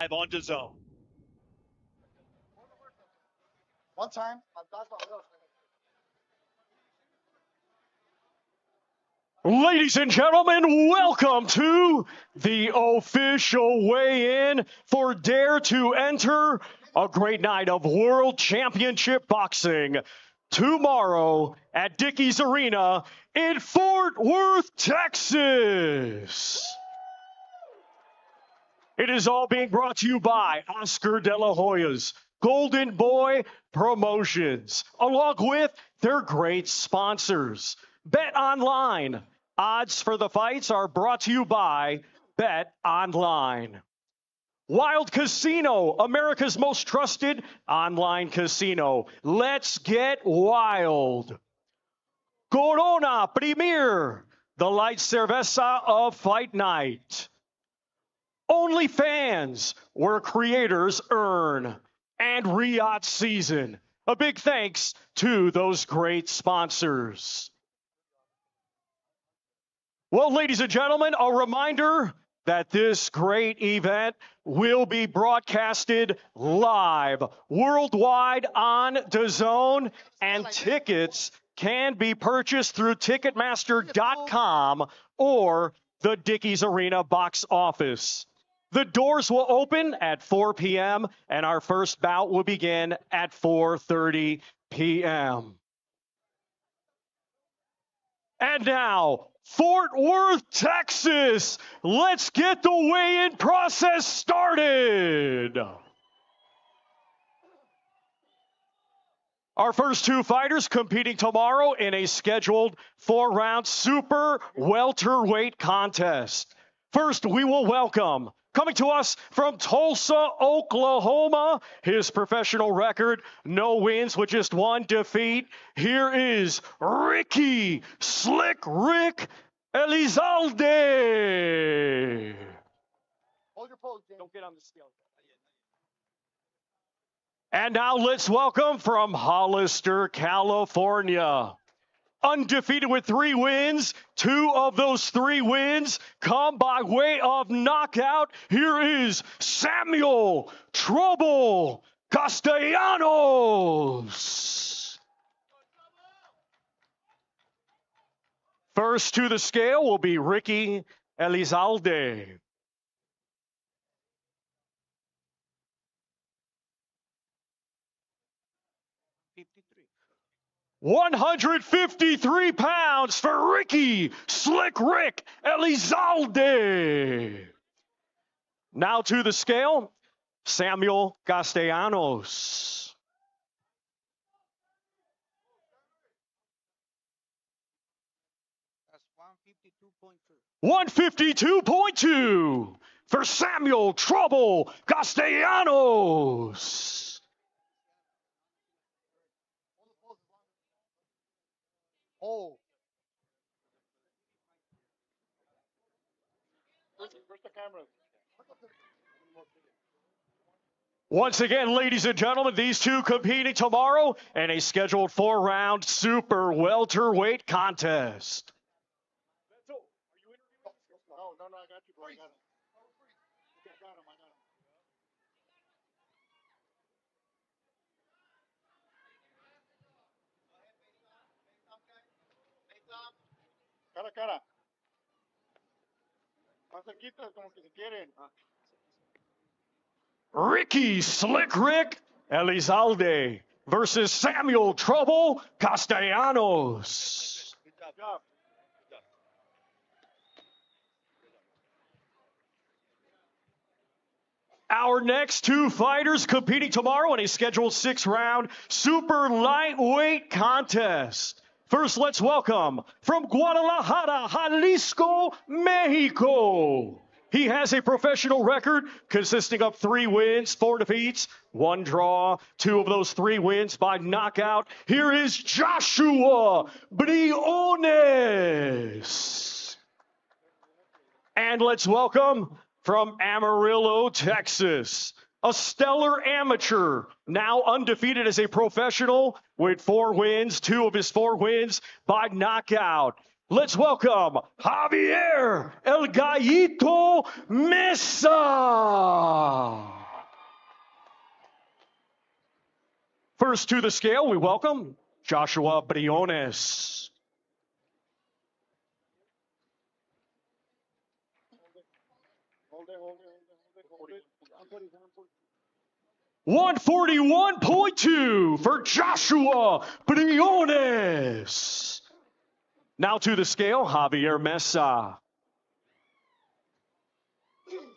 live on DAZN. One time. Ladies and gentlemen, welcome to the official weigh-in for Dare to Enter, a great night of World Championship Boxing tomorrow at Dickies Arena in Fort Worth, Texas. It is all being brought to you by Oscar De La Hoya's Golden Boy Promotions, along with their great sponsors. Bet Online. Odds for the fights are brought to you by Bet Online. Wild Casino, America's most trusted online casino. Let's get wild. Corona Premier, the light cerveza of fight night. OnlyFans, where creators earn. And Riyadh Season. A big thanks to those great sponsors. Well, ladies and gentlemen, a reminder that this great event will be broadcasted live worldwide on DAZN, and tickets can be purchased through Ticketmaster.com or the Dickies Arena box office. The doors will open at 4 p.m. and our first bout will begin at 4:30 p.m. And now, Fort Worth, Texas. Let's get the weigh-in process started. Our first two fighters competing tomorrow in a scheduled 4-round super welterweight contest. First, we will welcome, coming to us from Tulsa, Oklahoma, his professional record, no wins with just one defeat. Here is Ricky Slick Rick Elizalde. Hold your pose, James. Don't get on the scale. And now let's welcome from Hollister, California. Undefeated with 3 wins. 2 of those 3 wins come by way of knockout. Here is Samuel Trouble Castellanos. First to the scale will be Ricky Elizalde. 153 pounds for Ricky Slick Rick Elizalde. Now to the scale, Samuel Castellanos. 152.2 for Samuel Trouble Castellanos. Oh. Where's the camera? Once again, ladies and gentlemen, these two competing tomorrow in a scheduled 4-round super welterweight contest. No, I got you, bro. I got him. I got him. Cara. Más cerquita, como que se quieren. Ricky Slick Rick Elizalde versus Samuel Trouble Castellanos. Good job. Our next two fighters competing tomorrow in a scheduled 6-round super lightweight contest. First, let's welcome from Guadalajara, Jalisco, Mexico. He has a professional record consisting of 3 wins, 4 defeats, 1 draw, 2 of those 3 wins by knockout. Here is Joshua Briones. And let's welcome from Amarillo, Texas, a stellar amateur, now undefeated as a professional with 4 wins, 2 of his 4 wins by knockout. Let's welcome Javier El Gallito Mesa. First to the scale, we welcome Joshua Briones. Hold it. 141.2 for Joshua Briones. Now to the scale, Javier Mesa.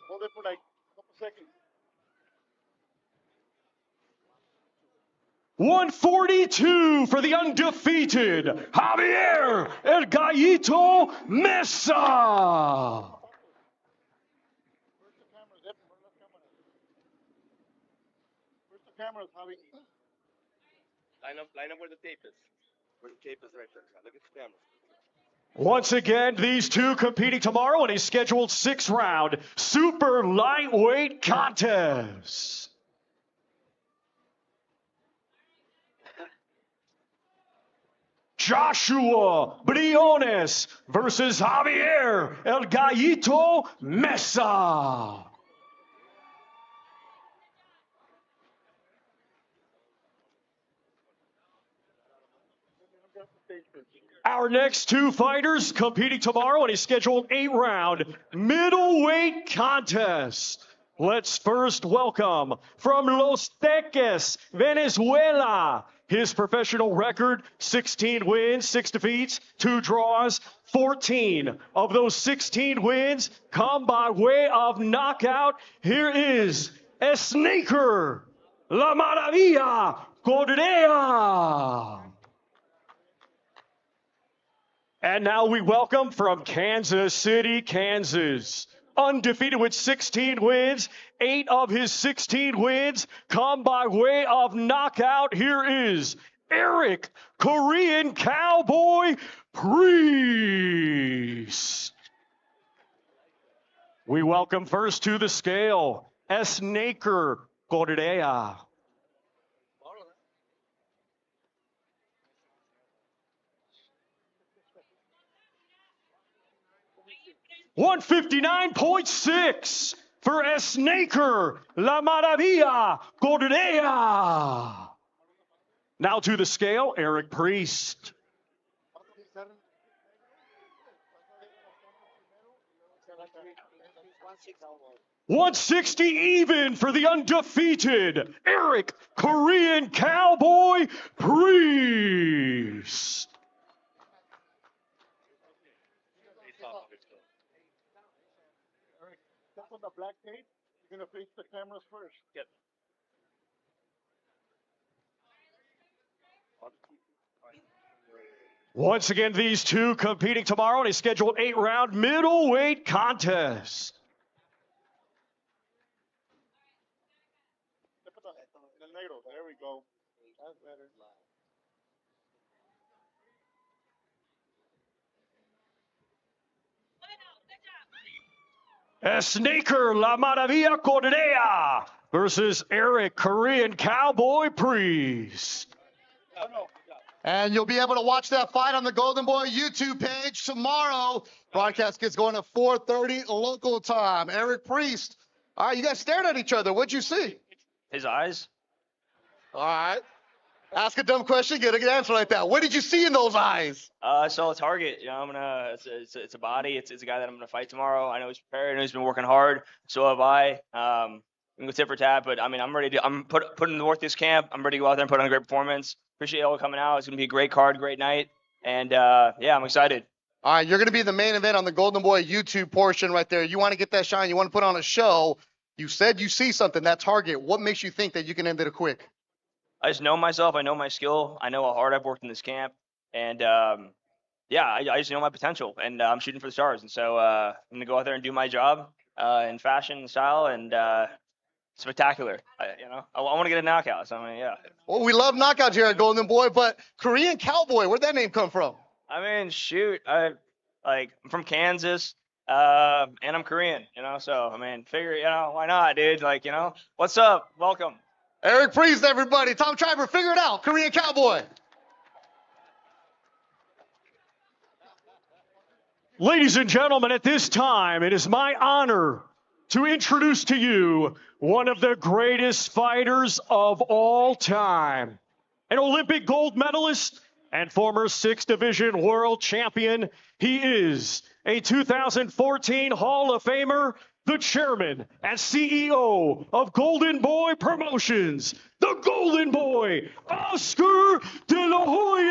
Hold it for like a couple seconds. 142 for the undefeated Javier El Gallito Mesa. Where's the cameras, Javi? Line up where the tape is. Where the tape is right there. Look at the camera. Once again, these two competing tomorrow in a scheduled 6-round super lightweight contest. Joshua Briones versus Javier El Gallito Mesa. Our next two fighters competing tomorrow in a scheduled 8-round middleweight contest. Let's first welcome from Los Teques, Venezuela. His professional record, 16 wins, 6 defeats, 2 draws. 14 of those 16 wins come by way of knockout. Here is Snaker La Maravilla Correa. And now we welcome from Kansas City, Kansas. Undefeated with 16 wins. 8 of his 16 wins come by way of knockout. Here is Eric Korean Cowboy Priest. We welcome first to the scale, Snaker Correa. 159.6 for Snaker La Maravilla Correa. Now to the scale, Eric Priest. 160 even for the undefeated Eric Korean Cowboy Priest. Step on the black tape. You're going to face the cameras first. Yep. Once again, these two competing tomorrow in a scheduled 8-round middleweight contest. Step on the negro. There we go. That's better. Snaker La Maravilla Correa versus Eric Korean Cowboy Priest. And you'll be able to watch that fight on the Golden Boy YouTube page tomorrow. Broadcast gets going at 4:30 local time. Eric Priest. All right, you guys stared at each other. What'd you see? His eyes. All right. Ask a dumb question, get a good answer like that. What did you see in those eyes? I saw a target. You know, it's a body. It's a guy that I'm gonna fight tomorrow. I know he's prepared. I know he's been working hard. So have I. I'm gonna tit for tat, but I mean, I'm ready to. I'm putting in the work this camp. I'm ready to go out there and put on a great performance. Appreciate all coming out. It's gonna be a great card, great night, and yeah, I'm excited. All right, you're going to be the main event on the Golden Boy YouTube portion right there. You want to get that shine. You want to put on a show. You said you see something, that target. What makes you think that you can end it quick? I just know myself. I know my skill. I know how hard I've worked in this camp, and yeah, I just know my potential, and I'm shooting for the stars. And so I'm gonna go out there and do my job in fashion and style, and spectacular. I want to get a knockout. So I mean, yeah. Well, we love knockouts here at Golden Boy, but Korean Cowboy, where'd that name come from? I mean, shoot, I'm from Kansas, and I'm Korean, so, I mean, figure, why not, dude? Like, what's up? Welcome. Eric Priest, everybody. Tom Triber, figure it out. Korean Cowboy. Ladies and gentlemen, at this time, it is my honor to introduce to you one of the greatest fighters of all time. an Olympic gold medalist and former 6th Division world champion. He is a 2014 Hall of Famer, the chairman and CEO of Golden Boy Promotions, the Golden Boy, Oscar De La Hoya.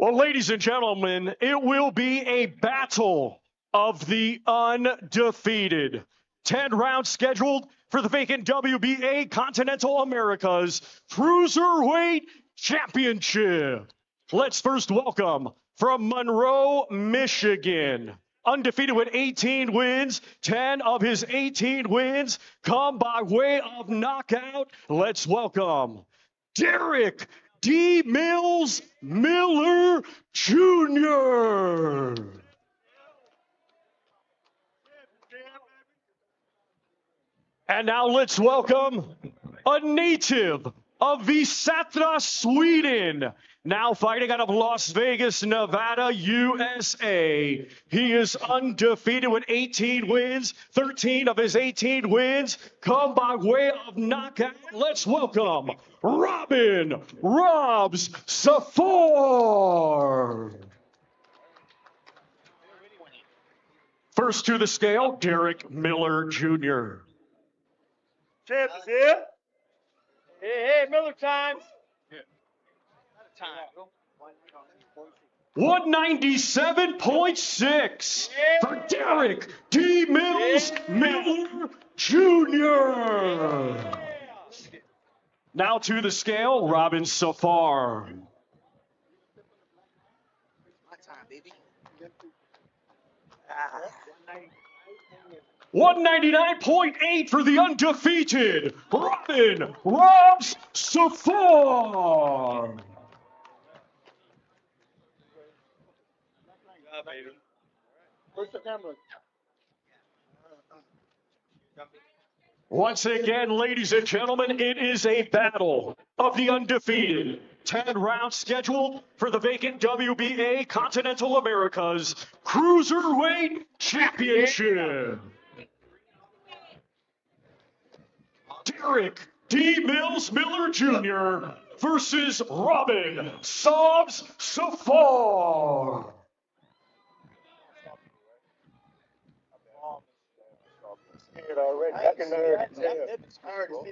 Well, ladies and gentlemen, it will be a battle of the undefeated. 10 rounds scheduled for the vacant WBA Continental Americas Cruiserweight Championship. Let's first welcome from Monroe, Michigan. Undefeated with 18 wins, 10 of his 18 wins come by way of knockout. Let's welcome Derek D. Mills Miller Jr. And now let's welcome a native of Visätra, Sweden, now fighting out of Las Vegas, Nevada, USA. He is undefeated with 18 wins. 13 of his 18 wins come by way of knockout. Let's welcome Robin Robs Safar. First to the scale, Derek Miller Jr. Champ is here. Hey, Miller time. 197.6 for Derek D. Mills Miller Jr. Now to the scale, Robin Safar. My time, baby. 199.8 for the undefeated Robin Robs Safar. Where's the camera? Once again, ladies and gentlemen, it is a battle of the undefeated. 10 rounds scheduled for the vacant WBA Continental Americas Cruiserweight Championship. Derek D. Mills Miller Jr. versus Robin Sobs Safar. Already. I can heard see the heart, bro.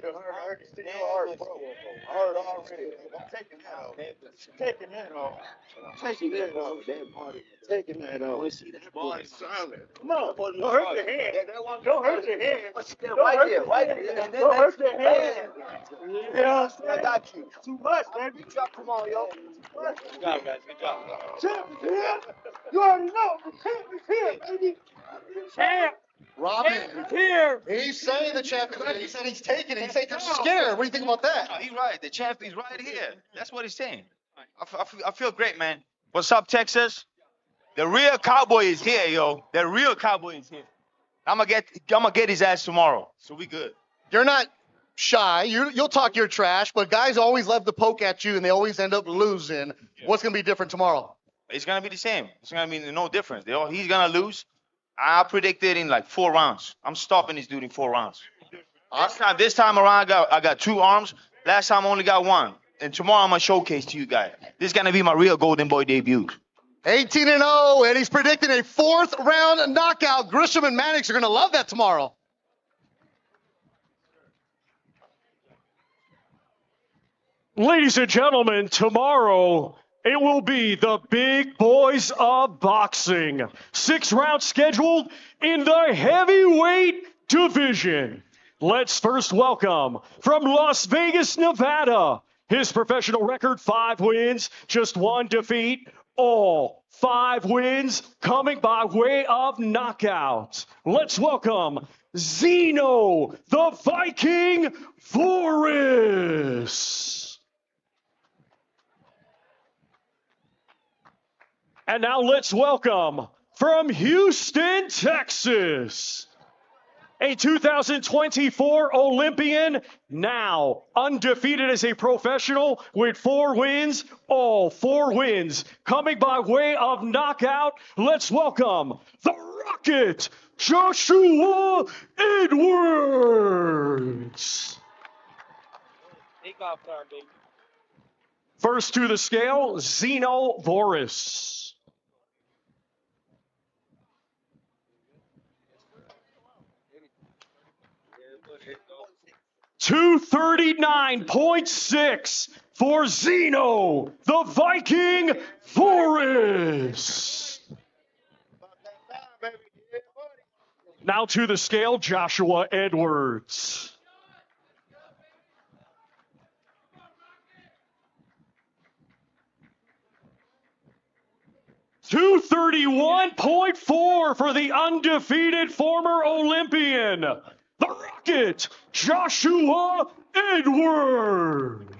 Heard already. I'm taking that off. Taking that off. Taking that off. Taking that off. Boy, silent. No, don't hurt your hand. Don't hurt your hand. Don't hurt your hand. Yeah, I got you. Too much, baby. Come on, yo. Good job, guys. Good job. Champ is here. You already know. Champ is here, baby. Champ. Robin, Here. he's saying the champ is here. He said he's taking it. He said you're scared. What do you think about that? No, he's right. The champ is right here. That's what he's saying. I feel great, man. What's up, Texas? The real cowboy is here, yo. The real cowboy is here. I'm gonna get his ass tomorrow. So we good. You're not shy. You'll talk your trash, but guys always love to poke at you, and they always end up losing. What's going to be different tomorrow? It's gonna be the same. It's gonna be no difference. He's gonna lose. I predicted in like 4 rounds. I'm stopping this dude in 4 rounds. This time around, I got 2 arms. Last time I only got 1. And tomorrow I'm gonna showcase to you guys. This is gonna be my real Golden Boy debut. 18-0, and he's predicting a 4th round knockout. Grisham and Mannix are going to love that tomorrow. Ladies and gentlemen, tomorrow it will be the big boys of boxing. 6 rounds scheduled in the heavyweight division. Let's first welcome from Las Vegas, Nevada. His professional record, 5 wins, just 1 defeat. All 5 wins coming by way of knockout. Let's welcome Zeno the Viking Forrest. And now let's welcome from Houston, Texas, a 2024 Olympian, now undefeated as a professional with 4 wins, all 4 wins coming by way of knockout. Let's welcome the Rocket, Joshua Edwards. First to the scale, Zeno Voris. 239.6 for Zeno, the Viking Voris. Now to the scale, Joshua Edwards. 231.4 for the undefeated former Olympian, the Rocket, Joshua Edwards.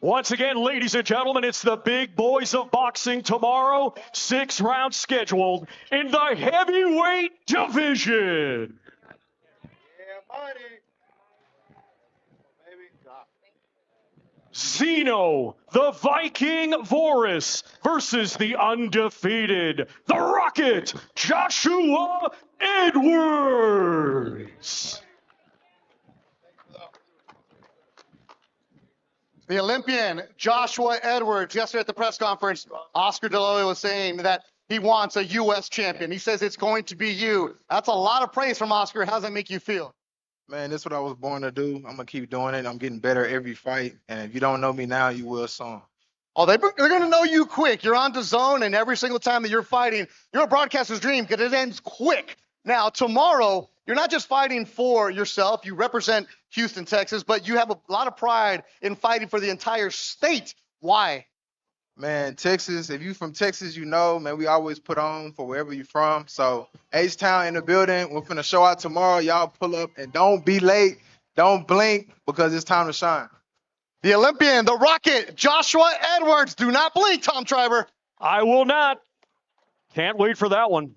Once again, ladies and gentlemen, it's the big boys of boxing tomorrow. 6 rounds scheduled in the heavyweight division. Zeno, the Viking Voris versus the undefeated, the Rocket, Joshua Edwards. The Olympian, Joshua Edwards, yesterday at the press conference, Oscar De La Hoya was saying that he wants a U.S. champion. He says it's going to be you. That's a lot of praise from Oscar. How does that make you feel? Man, this is what I was born to do. I'm going to keep doing it. I'm getting better every fight. And if you don't know me now, you will soon. Oh, they're going to know you quick. You're on DAZN, and every single time that you're fighting, you're a broadcaster's dream because it ends quick. Now, tomorrow, you're not just fighting for yourself. You represent Houston, Texas, but you have a lot of pride in fighting for the entire state. Why? Man, Texas, if you from Texas, you know, man, we always put on for wherever you're from. So, H-Town in the building. We're finna show out tomorrow. Y'all pull up and don't be late. Don't blink because it's time to shine. The Olympian, the Rocket, Joshua Edwards. Do not blink, Tom Triber. I will not. Can't wait for that one.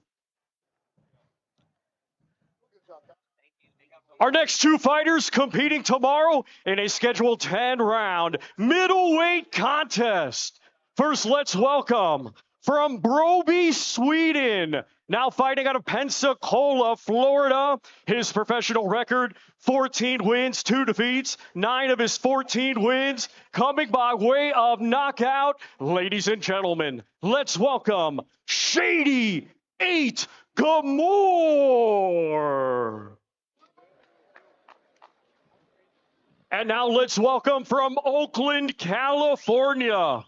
Our next 2 fighters competing tomorrow in a scheduled 10-round middleweight contest. First, let's welcome from Broby, Sweden, now fighting out of Pensacola, Florida. His professional record, 14 wins, 2 defeats, 9 of his 14 wins coming by way of knockout. Ladies and gentlemen, let's welcome Shady 8 Gamore. And now let's welcome from Oakland, California.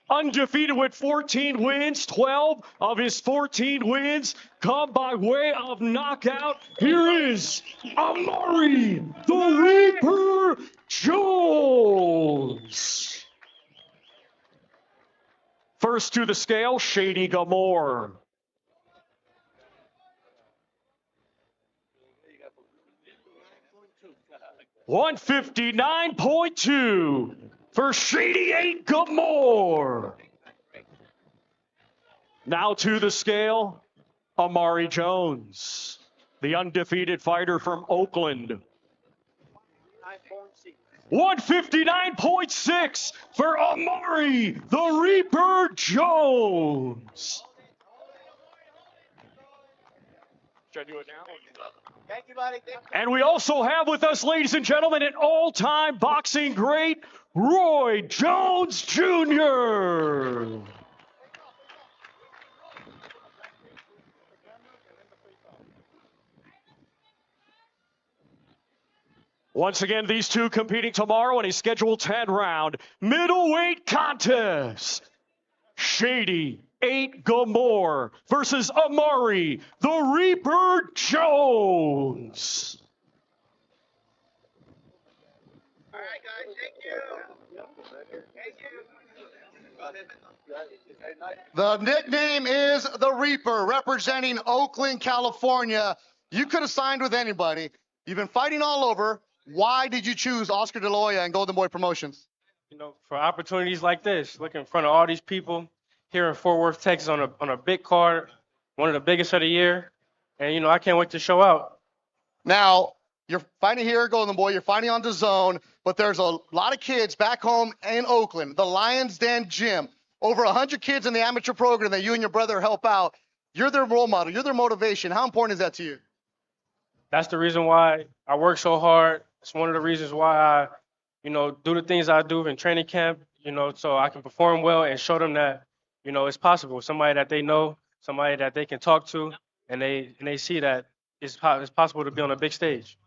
Undefeated with 14 wins, 12 of his 14 wins come by way of knockout. Here is Amari, the Reaper Jones. First to the scale, Shady Gamore. 159.2 for Shady 8 Gamore. Now to the scale, Amari Jones, the undefeated fighter from Oakland. 159.6 for Amari, the Reaper Jones. Should I do it now? Thank you, buddy. And we also have with us, ladies and gentlemen, an all-time boxing great, Roy Jones Jr. Once again, these 2 competing tomorrow in a scheduled 10-round middleweight contest. Shady 8 Gamore versus Amari, the Reaper Jones. All right, guys. Thank you. Thank you. The nickname is the Reaper, representing Oakland, California. You could have signed with anybody. You've been fighting all over. Why did you choose Oscar De La Hoya and Golden Boy Promotions? for opportunities like this, looking in front of all these people here in Fort Worth, Texas, on a big card, one of the biggest of the year, and I can't wait to show out. Now, you're fighting here, Golden Boy. You're fighting on DAZN, but there's a lot of kids back home in Oakland, the Lions Den Gym. Over 100 kids in the amateur program that you and your brother help out. You're their role model. You're their motivation. How important is that to you? That's the reason why I work so hard. It's one of the reasons why I, do the things I do in training camp, so I can perform well and show them that, it's possible. Somebody that they know, somebody that they can talk to, and they see that it's possible to be on a big stage.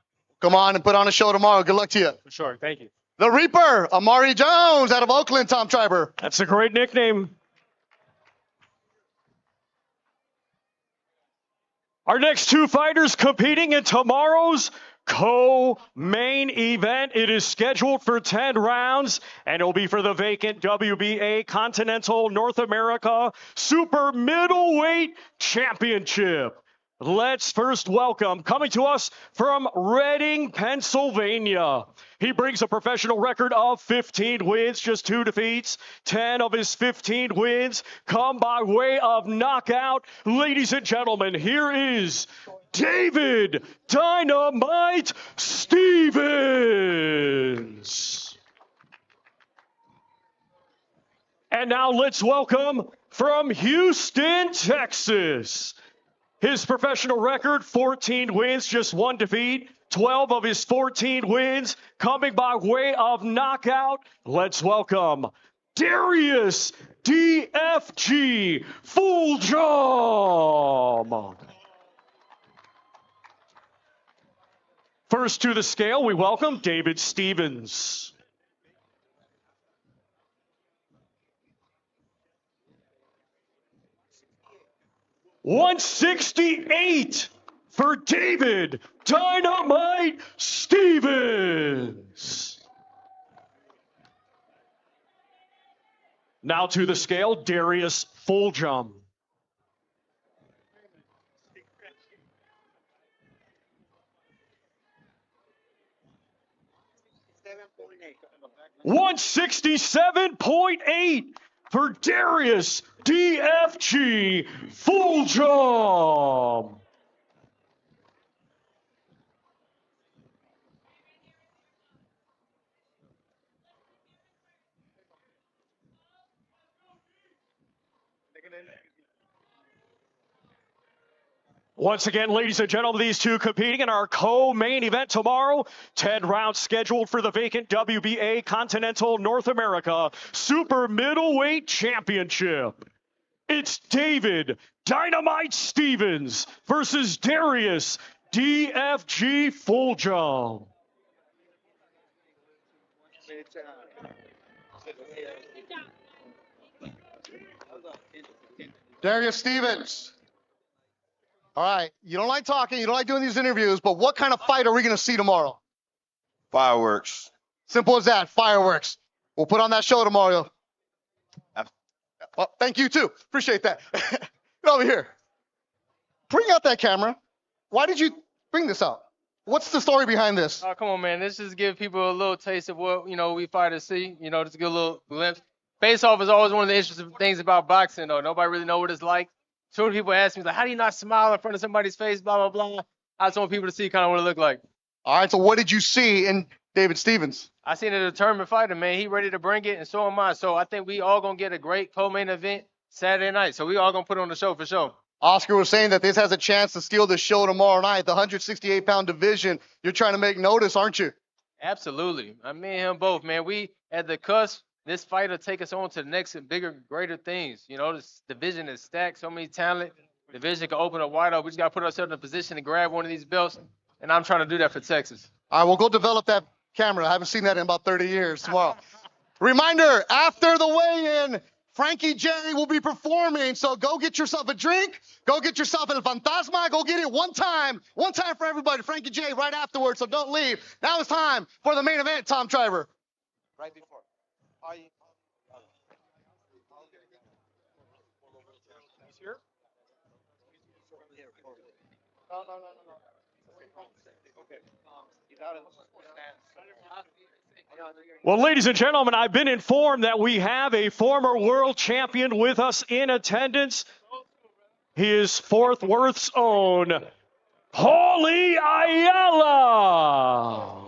Come on and put on a show tomorrow. Good luck to you. For sure. Thank you. The Reaper, Amari Jones out of Oakland, Tom Triber. That's a great nickname. Our next two fighters competing in tomorrow's co-main event. It is scheduled for 10 rounds, and it'll be for the vacant WBA Continental North America Super Middleweight Championship. Let's first welcome, coming to us from Reading, Pennsylvania. He brings a professional record of 15 wins, just 2 defeats. 10 of his 15 wins come by way of knockout. Ladies and gentlemen, here is David Dynamite Stevens. And now let's welcome from Houston, Texas. His professional record, 14 wins, just 1 defeat. 12 of his 14 wins coming by way of knockout. Let's welcome Darius DFG Fulgham. First to the scale, we welcome David Stevens. $168 for David Dynamite Stevens. Now to the scale, Darius Fulgham. $167.8 for Darius DFG Fulgham. Once again, ladies and gentlemen, these two competing in our co-main event tomorrow. 10 rounds scheduled for the vacant WBA Continental North America Super Middleweight Championship. It's David Dynamite Stevens versus Darius DFG Fulgham. Darius Stevens. All right, you don't like talking, you don't like doing these interviews, but what kind of fight are we going to see tomorrow? Fireworks. Simple as that, fireworks. We'll put on that show tomorrow. Well, thank you too. Appreciate that. Get over here. Bring out that camera. Why did you bring this out? What's the story behind this? Oh, come on, man. This just give people a little taste of what, we fighters see, just to get a little glimpse. Face-off is always one of the interesting things about boxing, though. Nobody really know what it's like. So many people ask me, like, how do you not smile in front of somebody's face, blah, blah, blah. I just want people to see kind of what it look like. All right, so what did you see in David Stevens? I seen a determined fighter, man. He ready to bring it, and so am I. So I think we all going to get a great co-main event Saturday night. So we all going to put on the show for sure. Oscar was saying that this has a chance to steal the show tomorrow night, the 168-pound division. You're trying to make notice, aren't you? Absolutely. Me and him both, man. We at the cusp. This fight will take us on to the next and bigger, greater things. This division is stacked, so many talent. Division can open up wide open. We just got to put ourselves in a position to grab one of these belts, and I'm trying to do that for Texas. All right, we'll go develop that camera. I haven't seen that in about 30 years tomorrow. Reminder, after the weigh-in, Frankie J will be performing, so go get yourself a drink. Go get yourself El Fantasma. Go get it one time for everybody. Frankie J right afterwards, so don't leave. Now it's time for the main event, Tom Triber. Right before. He's here? No. Well, ladies and gentlemen, I've been informed that we have a former world champion with us in attendance. He is Fort Worth's own Paulie Ayala.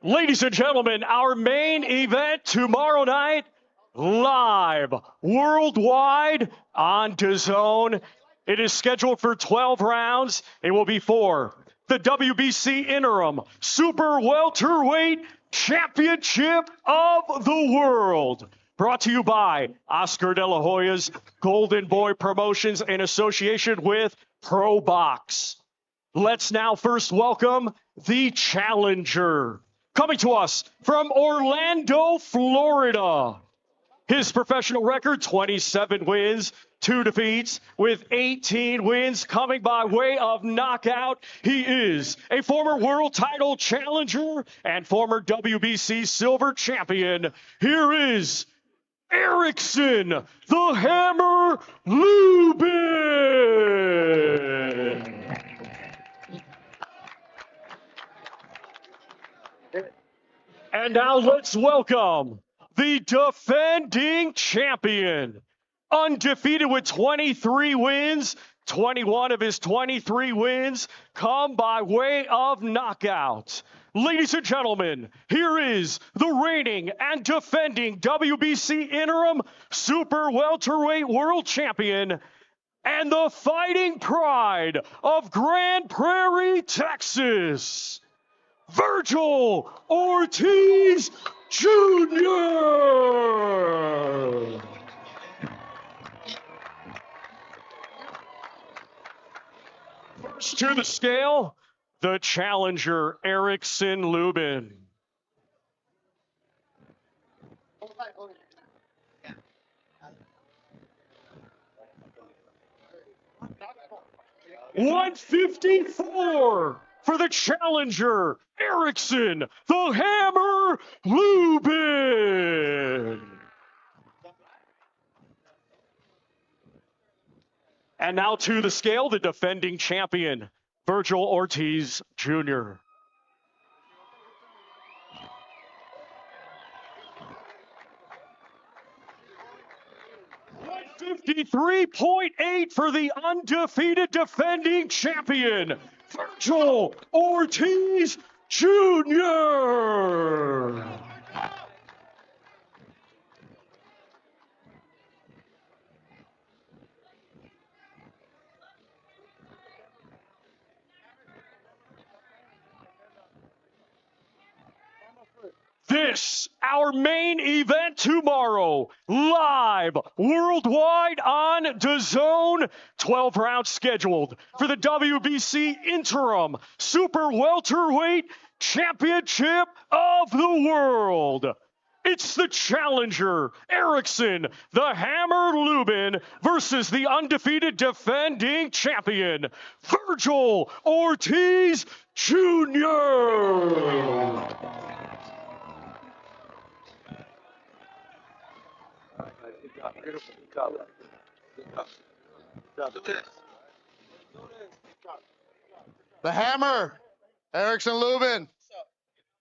Ladies and gentlemen, our main event tomorrow night, live worldwide on DAZN. It is scheduled for 12 rounds. It will be for the WBC interim super welterweight championship of the world. Brought to you by Oscar De La Hoya's Golden Boy Promotions in association with ProBox. Let's now first welcome the challenger. Coming to us from Orlando, Florida. His professional record, 27 wins, 2 defeats, with 18 wins coming by way of knockout. He is a former world title challenger and former WBC silver champion. Here is Erickson, the Hammer Lubin. And now let's welcome the defending champion. Undefeated with 23 wins, 21 of his 23 wins come by way of knockout. Ladies and gentlemen, here is the reigning and defending WBC interim super welterweight world champion and the fighting pride of Grand Prairie, Texas, Vergil Ortiz Jr. First to the scale, the challenger, Erickson Lubin. $154 for the challenger, Erickson, the Hammer Lubin. And now to the scale, the defending champion, Vergil Ortiz Jr. $153.8 for the undefeated defending champion, Vergil Ortiz Jr. This, our main event tomorrow, live worldwide on DAZN, 12 rounds scheduled for the WBC interim super welterweight championship of the world. It's the challenger, Erickson, the Hammer Lubin, versus the undefeated defending champion, Vergil Ortiz Jr. The Hammer, Erickson Lubin.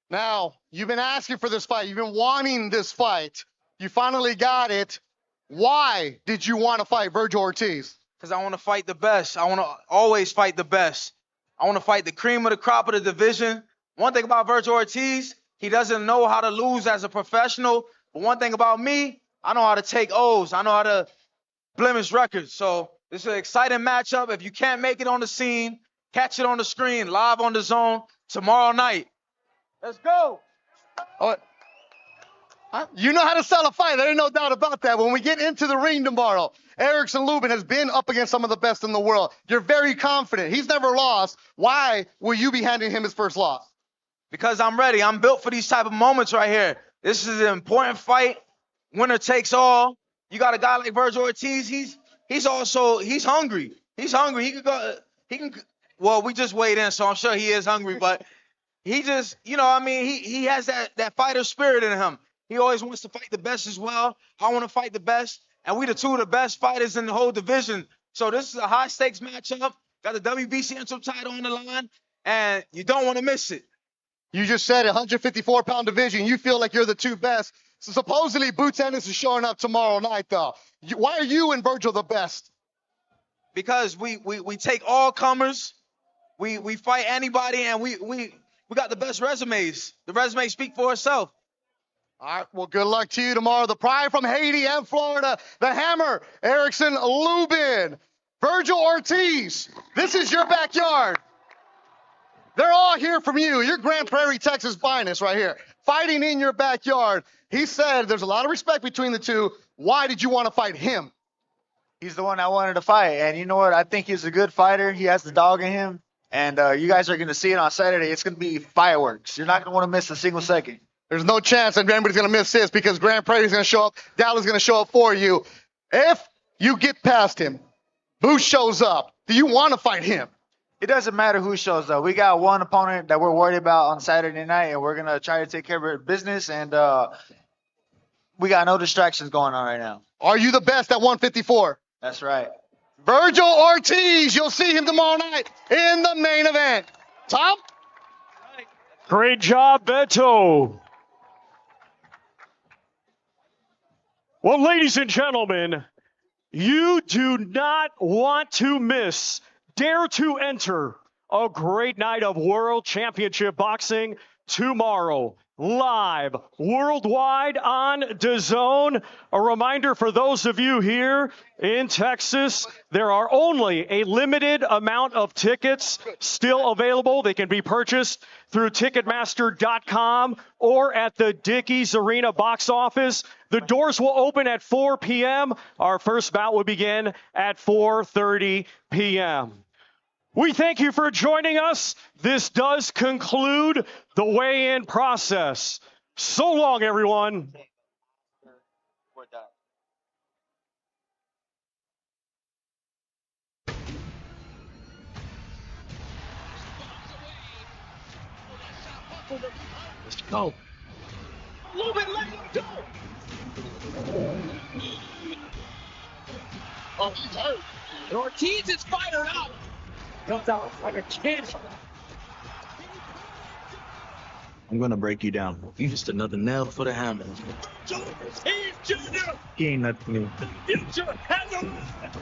Now, you've been asking for this fight. You've been wanting this fight. You finally got it. Why did you want to fight Vergil Ortiz? Because I want to fight the best. I want to always fight the best. I want to fight the cream of the crop of the division. One thing about Vergil Ortiz, he doesn't know how to lose as a professional. But one thing about me, I know how to take O's. I know how to blemish records. So this is an exciting matchup. If you can't make it on the scene, catch it on the screen, live on DAZN tomorrow night. Let's go. Oh, you know how to sell a fight. There ain't no doubt about that. When we get into the ring tomorrow, Erickson Lubin has been up against some of the best in the world. You're very confident. He's never lost. Why will you be handing him his first loss? Because I'm ready. I'm built for these type of moments right here. This is an important fight. Winner takes all. You got a guy like Vergil Ortiz. He's hungry. He's hungry. Well, we just weighed in, so I'm sure he is hungry, but he just, he has that fighter spirit in him. He always wants to fight the best as well. I want to fight the best, and we the two of the best fighters in the whole division. So this is a high stakes matchup. Got the WBC interim title on the line, and you don't want to miss it. You just said 154-pound division. You feel like you're the two best. So supposedly Boots Ennis is showing up tomorrow night, though. Why are you and Vergil the best? Because we take all comers. We fight anybody, and we got the best resumes. The resumes speak for itself. All right, well, good luck to you tomorrow. The Pride from Haiti and Florida, the Hammer, Erickson, Lubin, Vergil Ortiz. This is your backyard. They're all here from you. You're Grand Prairie, Texas finest right here, fighting in your backyard. He said there's a lot of respect between the two. Why did you want to fight him? He's the one I wanted to fight, and you know what? I think he's a good fighter. He has the dog in him, and you guys are going to see it on Saturday. It's going to be fireworks. You're not going to want to miss a single second. There's no chance that anybody's going to miss this because Grand Prairie's going to show up. Dallas is going to show up for you. If you get past him, Boots shows up. Do you want to fight him? It doesn't matter who shows up. We got one opponent that we're worried about on Saturday night, and we're going to try to take care of our business, and we got no distractions going on right now. Are you the best at 154? That's right. Vergil Ortiz, you'll see him tomorrow night in the main event. Tom? Great job, Beto. Well, ladies and gentlemen, you do not want to miss, dare to enter a great night of World Championship Boxing tomorrow, live worldwide on DAZN. A reminder for those of you here in Texas, there are only a limited amount of tickets still available. They can be purchased through Ticketmaster.com or at the Dickies Arena box office. The doors will open at 4 p.m. Our first bout will begin at 4:30 p.m. We thank you for joining us. This does conclude the weigh-in process. So long, everyone. We're done. Let's go. Lubin, let him go. Oh, he's hurt. And Ortiz is fired up. Comes out like a kid. I'm gonna break you down. You just another nail for the hammer. Ortiz Jr. He ain't nothing new. The future has arrived.